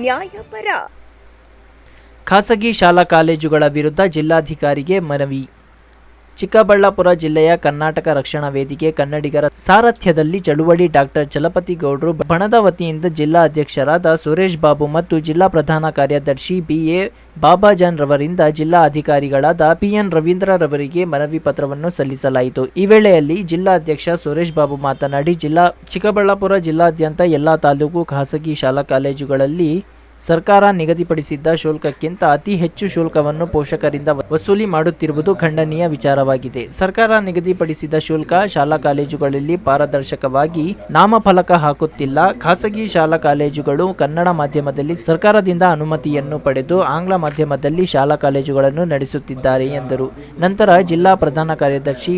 ನ್ಯಾಯಪರ. ಖಾಸಗಿ ಶಾಲಾ ಕಾಲೇಜುಗಳ ವಿರುದ್ಧ ಜಿಲ್ಲಾಧಿಕಾರಿಗೆ ಮನವಿ. ಚಿಕ್ಕಬಳ್ಳಾಪುರ ಜಿಲ್ಲೆಯ ಕರ್ನಾಟಕ ರಕ್ಷಣಾ ವೇದಿಕೆ ಕನ್ನಡಿಗರ ಸಾರಥ್ಯದಲ್ಲಿ ಚಳುವಳಿ ಡಾಕ್ಟರ್ ಚಲಪತಿ ಗೌಡ್ರು ಬಣದ ವತಿಯಿಂದ ಜಿಲ್ಲಾ ಅಧ್ಯಕ್ಷರಾದ ಸುರೇಶ್ ಬಾಬು ಮತ್ತು ಜಿಲ್ಲಾ ಪ್ರಧಾನ ಕಾರ್ಯದರ್ಶಿ ಬಿ.ಎ. ಬಾಬಾಜಾನ್ ರವರಿಂದ ಜಿಲ್ಲಾ ಅಧಿಕಾರಿಗಳಾದ ಪಿ.ಎನ್. ರವೀಂದ್ರ ರವರಿಗೆ ಮನವಿ ಪತ್ರವನ್ನು ಸಲ್ಲಿಸಲಾಯಿತು. ಈ ವೇಳೆಯಲ್ಲಿ ಜಿಲ್ಲಾ ಅಧ್ಯಕ್ಷ ಸುರೇಶ್ ಬಾಬು ಮಾತನಾಡಿ, ಚಿಕ್ಕಬಳ್ಳಾಪುರ ಜಿಲ್ಲಾದ್ಯಂತ ಎಲ್ಲಾ ತಾಲೂಕು ಖಾಸಗಿ ಶಾಲಾ ಕಾಲೇಜುಗಳಲ್ಲಿ ಸರ್ಕಾರ ನಿಗದಿಪಡಿಸಿದ್ದ ಶುಲ್ಕಕ್ಕಿಂತ ಅತಿ ಹೆಚ್ಚು ಶುಲ್ಕವನ್ನು ಪೋಷಕರಿಂದ ವಸೂಲಿ ಮಾಡುತ್ತಿರುವುದು ಖಂಡನೀಯ ವಿಚಾರವಾಗಿದೆ. ಸರ್ಕಾರ ನಿಗದಿಪಡಿಸಿದ ಶುಲ್ಕ ಶಾಲಾ ಕಾಲೇಜುಗಳಲ್ಲಿ ಪಾರದರ್ಶಕವಾಗಿ ನಾಮಫಲಕ ಹಾಕುತ್ತಿಲ್ಲ. ಖಾಸಗಿ ಶಾಲಾ ಕಾಲೇಜುಗಳು ಕನ್ನಡ ಮಾಧ್ಯಮದಲ್ಲಿ ಸರ್ಕಾರದಿಂದ ಅನುಮತಿಯನ್ನು ಪಡೆದು ಆಂಗ್ಲ ಮಾಧ್ಯಮದಲ್ಲಿ ಶಾಲಾ ಕಾಲೇಜುಗಳನ್ನು ನಡೆಸುತ್ತಿದ್ದಾರೆ ಎಂದರು. ನಂತರ ಜಿಲ್ಲಾ ಪ್ರಧಾನ ಕಾರ್ಯದರ್ಶಿ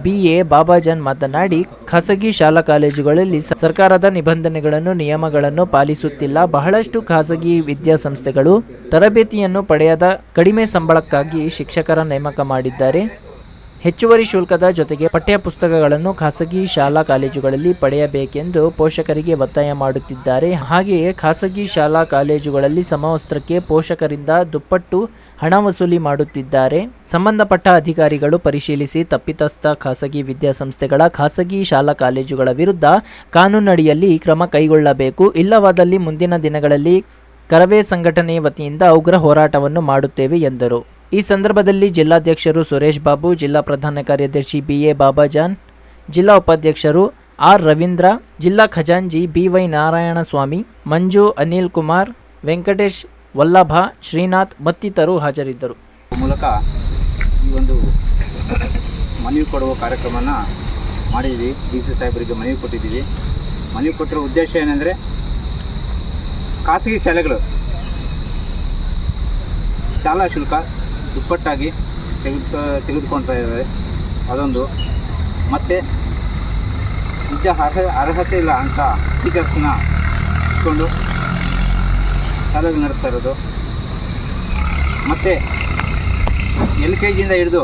ಬಿ.ಎ. ಬಾಬಾಜಾನ್ ಮಾತನಾಡಿ, ಖಾಸಗಿ ಶಾಲಾ ಕಾಲೇಜುಗಳಲ್ಲಿ ಸರ್ಕಾರದ ನಿಬಂಧನೆಗಳನ್ನು ನಿಯಮಗಳನ್ನು ಪಾಲಿಸುತ್ತಿಲ್ಲ. ಬಹಳಷ್ಟು ಖಾಸಗಿ ವಿದ್ಯಾಸಂಸ್ಥೆಗಳು ತರಬೇತಿಯನ್ನು ಪಡೆಯದ ಕಡಿಮೆ ಸಂಬಳಕ್ಕಾಗಿ ಶಿಕ್ಷಕರ ನೇಮಕ ಮಾಡಿದ್ದಾರೆ. ಹೆಚ್ಚುವರಿ ಶುಲ್ಕದ ಜೊತೆಗೆ ಪಠ್ಯಪುಸ್ತಕಗಳನ್ನು ಖಾಸಗಿ ಶಾಲಾ ಕಾಲೇಜುಗಳಲ್ಲಿ ಪಡೆಯಬೇಕೆಂದು ಪೋಷಕರಿಗೆ ಒತ್ತಾಯ ಮಾಡುತ್ತಿದ್ದಾರೆ. ಹಾಗೆಯೇ ಖಾಸಗಿ ಶಾಲಾ ಕಾಲೇಜುಗಳಲ್ಲಿ ಸಮವಸ್ತ್ರಕ್ಕೆ ಪೋಷಕರಿಂದ ದುಪ್ಪಟ್ಟು ಹಣ ವಸೂಲಿ ಮಾಡುತ್ತಿದ್ದಾರೆ. ಸಂಬಂಧಪಟ್ಟ ಅಧಿಕಾರಿಗಳು ಪರಿಶೀಲಿಸಿ ತಪ್ಪಿತಸ್ಥ ಖಾಸಗಿ ವಿದ್ಯಾಸಂಸ್ಥೆಗಳ ಖಾಸಗಿ ಶಾಲಾ ಕಾಲೇಜುಗಳ ವಿರುದ್ಧ ಕಾನೂನಡಿಯಲ್ಲಿ ಕ್ರಮ ಕೈಗೊಳ್ಳಬೇಕು. ಇಲ್ಲವಾದಲ್ಲಿ ಮುಂದಿನ ದಿನಗಳಲ್ಲಿ ಕರವೇ ಸಂಘಟನೆ ವತಿಯಿಂದ ಉಗ್ರ ಹೋರಾಟವನ್ನು ಮಾಡುತ್ತೇವೆ ಎಂದರು. ಈ ಸಂದರ್ಭದಲ್ಲಿ ಜಿಲ್ಲಾಧ್ಯಕ್ಷರು ಸುರೇಶ್ ಬಾಬು, ಜಿಲ್ಲಾ ಪ್ರಧಾನ ಕಾರ್ಯದರ್ಶಿ ಬಿ.ಎ. ಬಾಬಾಜಾನ್, ಜಿಲ್ಲಾ ಉಪಾಧ್ಯಕ್ಷರು ಆರ್. ರವೀಂದ್ರ, ಜಿಲ್ಲಾ ಖಜಾಂಚಿ ಬಿ.ವೈ. ನಾರಾಯಣಸ್ವಾಮಿ, ಮಂಜು, ಅನಿಲ್ ಕುಮಾರ್, ವೆಂಕಟೇಶ್, ವಲ್ಲಭ, ಶ್ರೀನಾಥ್ ಮತ್ತಿತರರು ಹಾಜರಿದ್ದರು. ಮೂಲಕ ಈ ಒಂದು ಮನವಿ ಕೊಡುವ ಕಾರ್ಯಕ್ರಮನ ಮಾಡಿದ್ವಿ. ಡಿ.ಸಿ ಸಾಹೇಬರಿಗೆ ಮನವಿ ಕೊಟ್ಟಿದ್ದೀವಿ. ಮನವಿ ಕೊಟ್ಟಿರೋ ಉದ್ದೇಶ ಏನೆಂದರೆ, ಖಾಸಗಿ ಶಾಲೆಗಳು ಶಾಲಾ ಶುಲ್ಕ ದುಪ್ಪಟ್ಟಾಗಿ ತೆಗೆದುಕೊಳ್ತಾ ಇದ್ದಾರೆ. ಅದೊಂದು, ಮತ್ತು ಅರ್ಹತೆ ಇಲ್ಲ ಅಂತ ಟೀಚರ್ಸ್ನ ಇಟ್ಕೊಂಡು ಶಾಲೆಗಳು ನಡೆಸ್ತಾ ಇರೋದು. ಮತ್ತು LKGಯಿಂದ ಹಿಡಿದು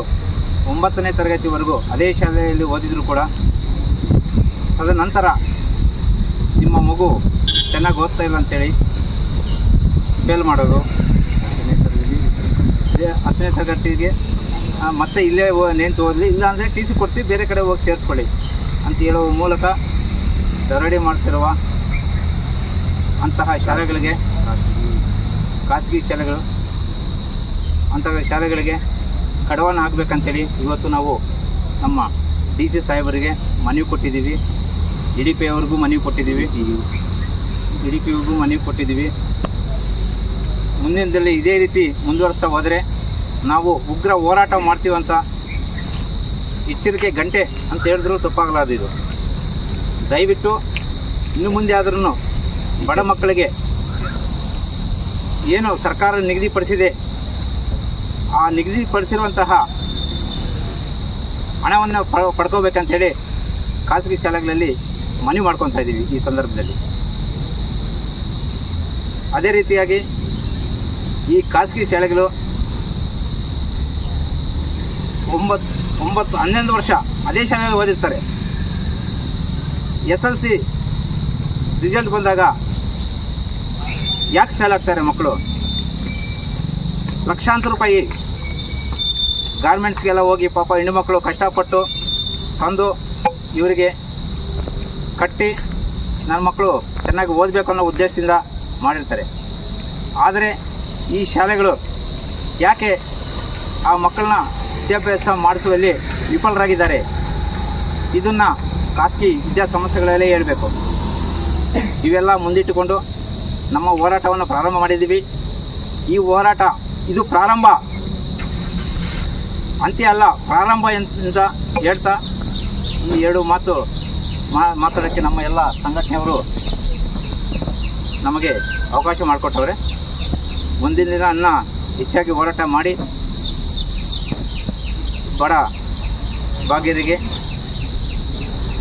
9ನೇ ತರಗತಿವರೆಗೂ ಅದೇ ಶಾಲೆಯಲ್ಲಿ ಓದಿದರೂ ಕೂಡ ತದನಂತರ ನಿಮ್ಮ ಮಗು ಚೆನ್ನಾಗಿ ಓದ್ತಾ ಇಲ್ಲ ಅಂತೇಳಿ ಫೇಲ್ ಮಾಡೋದು. 10ನೇ ತರಗತಿಗೆ ಮತ್ತೆ ಇಲ್ಲೇ ನೇಂತು ಓದಲಿ, ಇಲ್ಲ ಅಂದರೆ ಟಿ ಸಿ ಕೊಡ್ತೀವಿ, ಬೇರೆ ಕಡೆ ಹೋಗಿ ಸೇರಿಸ್ಕೊಳ್ಳಿ ಅಂತ ಹೇಳುವ ಮೂಲಕ ದರೋಡೆ ಮಾಡ್ತಿರುವ ಅಂತಹ ಶಾಲೆಗಳಿಗೆ, ಖಾಸಗಿ ಶಾಲೆಗಳು ಅಂತಹ ಶಾಲೆಗಳಿಗೆ ಕಡವಾನ ಹಾಕಬೇಕಂತೇಳಿ ಇವತ್ತು ನಾವು ನಮ್ಮ ಡಿ.ಸಿ ಸಾಹೇಬರಿಗೆ ಮನವಿ ಕೊಟ್ಟಿದ್ದೀವಿ. DDP ಅವ್ರಿಗೂ ಮನವಿ ಕೊಟ್ಟಿದ್ದೀವಿ. DDPಗೂ ಮನವಿ ಕೊಟ್ಟಿದ್ದೀವಿ. ಮುಂದಿನ ದಿನದಲ್ಲಿ ಇದೇ ರೀತಿ ಮುಂದುವರಿಸ್ತಾ ಹೋದರೆ ನಾವು ಉಗ್ರ ಹೋರಾಟ ಮಾಡ್ತೀವಂತ ಎಚ್ಚರಿಕೆ ಗಂಟೆ ಅಂತ ಹೇಳಿದ್ರೂ ತಪ್ಪಾಗಲಾರದು. ಇದು ದಯವಿಟ್ಟು ಇನ್ನು ಮುಂದೆ ಆದ್ರೂ ಬಡ ಮಕ್ಕಳಿಗೆ ಏನು ಸರ್ಕಾರ ನಿಗದಿಪಡಿಸಿದೆ, ಆ ನಿಗದಿಪಡಿಸಿರುವಂತಹ ಹಣವನ್ನು ಪಡ್ಕೋಬೇಕಂತೇಳಿ ಖಾಸಗಿ ಶಾಲೆಗಳಲ್ಲಿ ಮನವಿ ಮಾಡ್ಕೊತಾ ಇದ್ದೀವಿ ಈ ಸಂದರ್ಭದಲ್ಲಿ. ಅದೇ ರೀತಿಯಾಗಿ ಈ ಖಾಸಗಿ ಶಾಲೆಗಳು 9-11 ವರ್ಷ ಅದೇ ಶಾಲೆಯಲ್ಲಿ ಓದಿರ್ತಾರೆ. SLC ರಿಸಲ್ಟ್ ಬಂದಾಗ ಯಾಕೆ ಫೇಲ್ ಆಗ್ತಾರೆ ಮಕ್ಕಳು? ಲಕ್ಷಾಂತರ ರೂಪಾಯಿ ಗಾರ್ಮೆಂಟ್ಸ್ಗೆಲ್ಲ ಹೋಗಿ ಪಾಪ ಹೆಣ್ಣು ಮಕ್ಕಳು ಕಷ್ಟಪಟ್ಟು ತಂದು ಇವರಿಗೆ ಕಟ್ಟಿ ನನ್ನ ಮಕ್ಕಳು ಚೆನ್ನಾಗಿ ಓದಬೇಕು ಅನ್ನೋ ಉದ್ದೇಶದಿಂದ ಮಾಡಿರ್ತಾರೆ. ಆದರೆ ಈ ಶಾಲೆಗಳು ಯಾಕೆ ಆ ಮಕ್ಕಳನ್ನ ವಿದ್ಯಾಭ್ಯಾಸ ಮಾಡಿಸುವಲ್ಲಿ ವಿಫಲರಾಗಿದ್ದಾರೆ? ಇದನ್ನು ಖಾಸಗಿ ವಿದ್ಯಾಸಂಸ್ಥೆಗಳಲ್ಲೇ ಹೇಳಬೇಕು. ಇವೆಲ್ಲ ಮುಂದಿಟ್ಟುಕೊಂಡು ನಮ್ಮ ಹೋರಾಟವನ್ನು ಪ್ರಾರಂಭ ಮಾಡಿದ್ದೀವಿ. ಈ ಹೋರಾಟ ಇದು ಪ್ರಾರಂಭ, ಅಂತ್ಯ ಅಲ್ಲ, ಪ್ರಾರಂಭ ಅಂತ ಹೇಳ್ತಾ ಈ 2 ಮಾತು ಮಾತಾಡೋಕ್ಕೆ ನಮ್ಮ ಎಲ್ಲ ಸಂಘಟನೆಯವರು ನಮಗೆ ಅವಕಾಶ ಮಾಡಿಕೊಟ್ಟವ್ರೆ. ಮುಂದಿನ ದಿನ ಇನ್ನೂ ಹೆಚ್ಚಾಗಿ ಹೋರಾಟ ಮಾಡಿ ಬಡ ಭಾಗ್ಯರಿಗೆ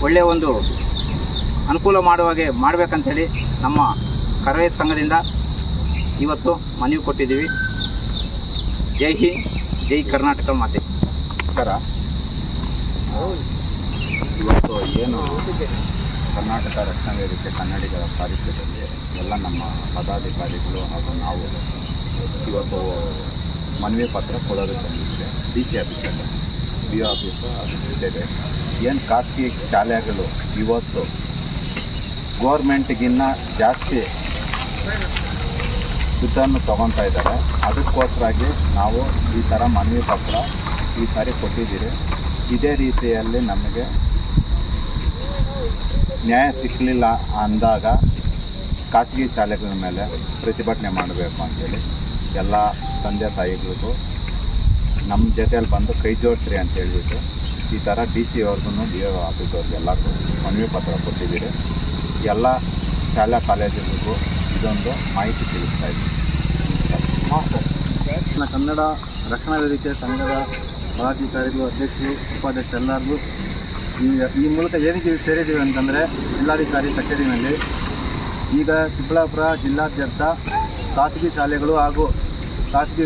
ಒಳ್ಳೆಯ ಒಂದು ಅನುಕೂಲ ಮಾಡುವಾಗೆ ಮಾಡಬೇಕಂತೇಳಿ ನಮ್ಮ ಕರವೇ ಸಂಘದಿಂದ ಇವತ್ತು ಮನವಿ ಕೊಟ್ಟಿದ್ದೀವಿ. ಜೈ ಹಿಂದ್, ಜೈ ಕರ್ನಾಟಕ ಮಾತೆ. ನಮಸ್ಕಾರ. ಇವತ್ತು ಏನು ಕರ್ನಾಟಕ ರಕ್ಷಣಾ ವೇದಿಕೆ ಕನ್ನಡಿಗರ ಸಾಹಿತ್ಯದಲ್ಲಿ ಎಲ್ಲ ಎಲ್ಲ ನಮ್ಮ ಪದಾಧಿಕಾರಿಗಳು ಹಾಗೂ ನಾವು ಇವತ್ತು ಮನವಿ ಪತ್ರ ಕೊಡೋದಕ್ಕೆ ಬಂದಿದ್ದೆ ಡಿ ಸಿ ಆಫೀಸಲ್ಲಿ ಬಿ ಒ ಆಫೀಸು ಅಷ್ಟಿದೆ. ಏನು ಖಾಸಗಿ ಶಾಲೆಗಳು ಇವತ್ತು ಗೋರ್ಮೆಂಟ್ಗಿನ್ನ ಜಾಸ್ತಿ ದುಡ್ಡನ್ನು ತೊಗೊತಾ ಇದ್ದಾರೆ. ಅದಕ್ಕೋಸ್ಕರಾಗಿ ನಾವು ಈ ಥರ ಮನವಿ ಪತ್ರ ಈ ಸಾರಿ ಕೊಟ್ಟಿದ್ದೀರಿ. ಇದೇ ರೀತಿಯಲ್ಲಿ ನಮಗೆ ನ್ಯಾಯ ಸಿಕ್ಕಲಿಲ್ಲ ಅಂದಾಗ ಖಾಸಗಿ ಶಾಲೆಗಳ ಮೇಲೆ ಪ್ರತಿಭಟನೆ ಮಾಡಬೇಕು ಅಂತೇಳಿ ಎಲ್ಲ ತಂದೆ ತಾಯಿಗಳಿಗೂ ನಮ್ಮ ಜೊತೆಯಲ್ಲಿ ಬಂದು ಕೈ ಜೋಡಿಸ್ರಿ ಅಂತ ಹೇಳಿಬಿಟ್ಟು ಈ ಥರ ಡಿ ಸಿ ಅವ್ರಿಗೂ ಬಿ ಒ ಆಫೀಸವ್ರಿಗೆ ಎಲ್ಲರಿಗೂ ಮನವಿ ಪತ್ರ ಕೊಟ್ಟಿದ್ದೀರಿ. ಎಲ್ಲ ಶಾಲಾ ಕಾಲೇಜುಗಳಿಗೂ ಇದೊಂದು ಮಾಹಿತಿ ತಿಳಿಸ್ತಾ ಇದ್ದೀವಿ. ಕನ್ನಡ ರಕ್ಷಣಾ ವೇದಿಕೆ ಸಂಘದ ಪದಾಧಿಕಾರಿಗಳು, ಅಧ್ಯಕ್ಷರು, ಉಪಾಧ್ಯಕ್ಷರು ಎಲ್ಲರಿಗೂ ಈ ಮೂಲಕ ಏನಕ್ಕೆ ಸೇರಿದ್ದೀವಿ ಅಂತಂದರೆ, ಜಿಲ್ಲಾಧಿಕಾರಿ ಕಚೇರಿನಲ್ಲಿ ಈಗ ಚಿಕ್ಕಬಳ್ಳಾಪುರ ಜಿಲ್ಲಾದ್ಯಂತ ಖಾಸಗಿ ಶಾಲೆಗಳು ಹಾಗೂ ಖಾಸಗಿ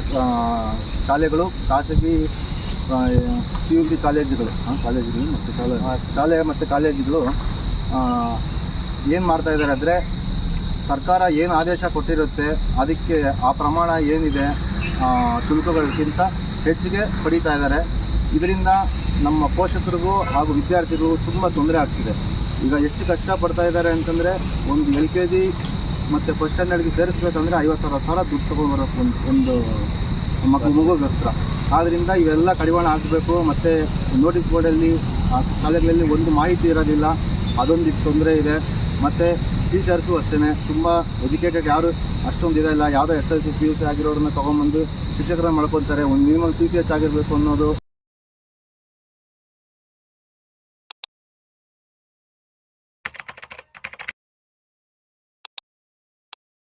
PUC ಕಾಲೇಜುಗಳು ಮತ್ತು ಶಾಲೆ ಮತ್ತು ಕಾಲೇಜುಗಳು ಏನು ಮಾಡ್ತಾಯಿದ್ದಾರೆ ಅಂದರೆ, ಸರ್ಕಾರ ಏನು ಆದೇಶ ಕೊಟ್ಟಿರುತ್ತೆ ಅದಕ್ಕೆ ಆ ಪ್ರಮಾಣ ಏನಿದೆ ಶುಲ್ಕಗಳಿಗಿಂತ ಹೆಚ್ಚಿಗೆ ಪಡೀತಾ ಇದ್ದಾರೆ. ಇದರಿಂದ ನಮ್ಮ ಪೋಷಕರಿಗೂ ಹಾಗೂ ವಿದ್ಯಾರ್ಥಿಗಳಿಗೂ ತುಂಬ ತೊಂದರೆ ಆಗ್ತಿದೆ. ಈಗ ಎಷ್ಟು ಕಷ್ಟಪಡ್ತಾ ಇದ್ದಾರೆ ಅಂತಂದರೆ, ಒಂದು LKG ಮತ್ತು ಫಸ್ಟ್ ಸ್ಟ್ಯಾಂಡರ್ಡ್ಗೆ ಸೇರಿಸ್ಬೇಕಂದ್ರೆ 50,000 ದುಡ್ಡು ತೊಗೊಂಡ್ಬರೋಕ್ಕೆ ಒಂದು ಮಗುಗೋಸ್ಕರ. ಆದ್ದರಿಂದ ಇವೆಲ್ಲ ಕಡಿವಾಣ ಹಾಕಬೇಕು. ಮತ್ತು ನೋಟಿಸ್ ಬೋರ್ಡಲ್ಲಿ ಶಾಲೆಗಳಲ್ಲಿ ಒಂದು ಮಾಹಿತಿ ಇರೋದಿಲ್ಲ, ಅದೊಂದು ತೊಂದರೆ ಇದೆ. ಮತ್ತು ಟೀಚರ್ಸು ಅಷ್ಟೇ ತುಂಬ ಎಜುಕೇಟೆಡ್ ಯಾರು ಅಷ್ಟೊಂದು ಇರೋಲ್ಲ. ಯಾವುದೋ SLC PUC ಆಗಿರೋರನ್ನ ತೊಗೊಂಬಂದು ಶಿಕ್ಷಕರನ್ನ ಮಾಡ್ಕೊತಾರೆ. ಒಂದು ಮಿನಿಮಮ್ TCH ಆಗಿರಬೇಕು ಅನ್ನೋದು